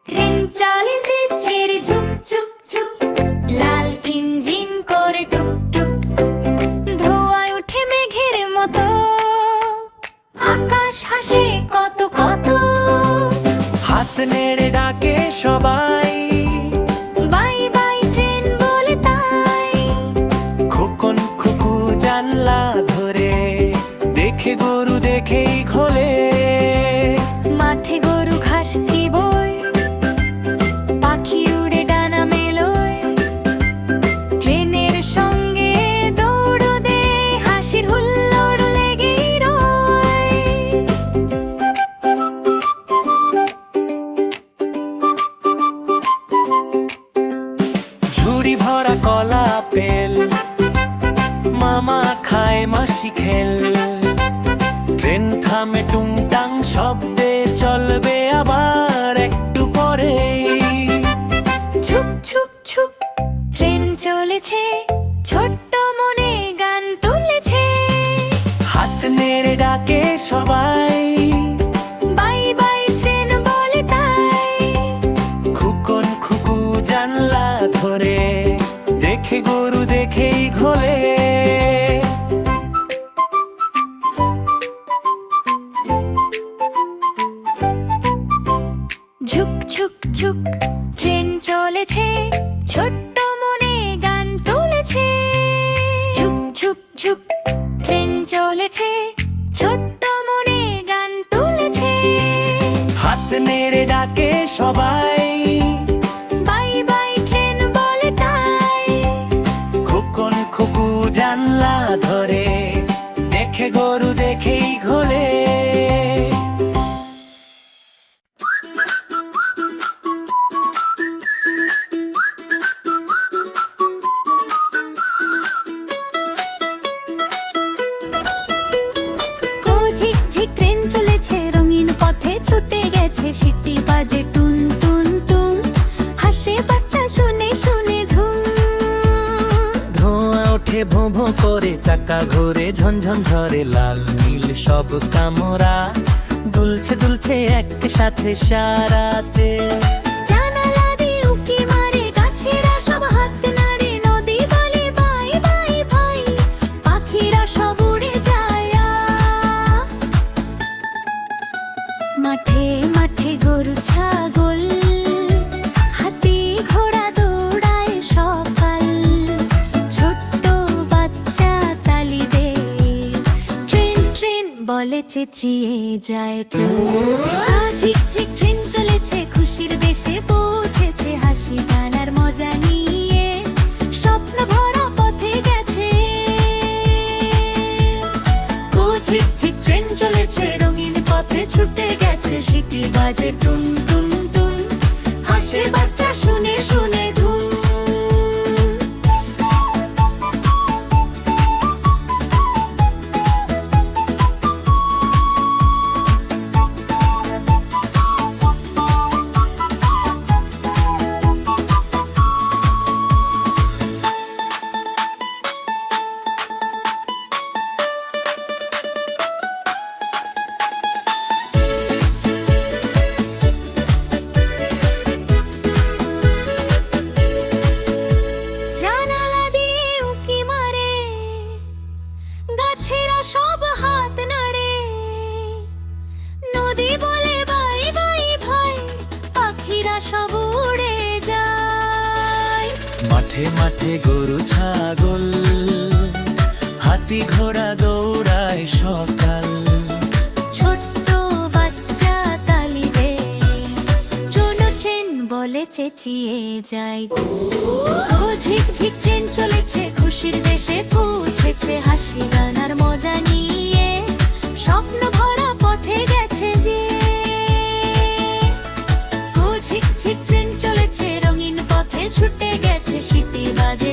Train চলে যে ছেড়ে ঝুক ঝুক ঝুক, লাল ইঞ্জিন করে টুক টুক টুক, ধোঁয়ায় ওঠে মেঘের মতো, আকাশ হাসে কত কত। হাত নেড়ে ডাকে সবাই, বাই বাই ট্রেন বলে তাই। খোকন খুকু জানলা ধরে দেখে গরু দেখেই খোলে। মাঠে গরু ঘাস চিবোয়, পাখি উড়ে ডানা মেলোয়, ট্রেনের সঙ্গে দৌড় দে, হাসির হুল্লোড় লেগেই রয়। ঝুড়ি ভরা কলা আপেল, মামা খায় মাসি খেল। ট্রেন থামে টুংটাং শব্দে, চলবে আবার একটু পরে। ছুক ছুক ছুক ট্রেন চলেছে, ছোট্ট মনে গান তুলেছে। হাত নেড়ে ডাকে সবাই, বাই বাই ট্রেন বলে তাই। খুকন খুকু জানলা ধরে দেখে গরু দেখেই ঘোলে। ঝুক ঝুক ঝুক ট্রেন চলেছে, ছোট্ট মনে গান তুলেছে। ঝুক ঝুক ঝুক ট্রেন চলেছে, ছোট্ট মনে গান তুলেছে। হাত নেড়ে ডাকে সবাই, বাই বাই ট্রেন বলে তাই। খোকন খুকু জানলা ধরে দেখে গরু দেখেই ঘোলে। ঝিক ঝিক ট্রেন চলেছে, রঙিন পথে ছুটে গেছে, সিটি বাজে টুন টুন টুন, হাসে বাচ্চা শুনে শুনে ধুম। ধোঁয়া ওঠে ভোঁ ভোঁ করে, চাকা ঘুরে ঝনঝন ঝরে, লাল নীল সব কামরা দুলছে দুলছে একসাথে সারাতে। জানালা দিয়ে উঁকি মারে, গাছেরা সব হাত নাড়ে, নদী বলে বাই বাই ভাই, পাখিরা সব উড়ে যায়। মাঠে মাঠে গরু ছাগল, হাতি ঘোড়া দৌড়ায় সকাল, ছোট্ট বাচ্চা তালি দে, ট্রেন ট্রেন বলে চেঁচিয়ে যায়। ঝিক ঝিক ট্রেন চলেছে, খুশির দেশে পৌঁছেছে, হাসি গানার মজা নিয়ে, স্বপ্ন ভরা পথে গেছে। ঝিক ঝিক ট্রেন চলেছে, রঙিন পথে ছুটে গেছে, সিটি বাজে টুন টুন টুন, হাসে বাচ্চা শুনে শুনে ধুম। জানালা দিয়ে উঁকি মারে, গাছেরা সব হাত নাড়ে, নদী বলে বাই বাই ভাই, পাখিরা সব উড়ে যায়। মাঠে মাঠে গরু ছাগল, হাতি ঘোড়া দৌড়ায় সকাল, ছোট্ট বাচ্চা তালি দে, চলো ট্রেন বলে চেঁচিয়ে যায়। ঝিক ঝিক ট্রেন চলেছে, খুশির দেশে পৌঁছেছে, হাসি গানার মজা নিয়ে, স্বপ্ন ভরা পথে গেছে যে। ঝিক ঝিক ট্রেন চলেছে, রঙিন পথে ছুটে গেছে, সিটি বাজে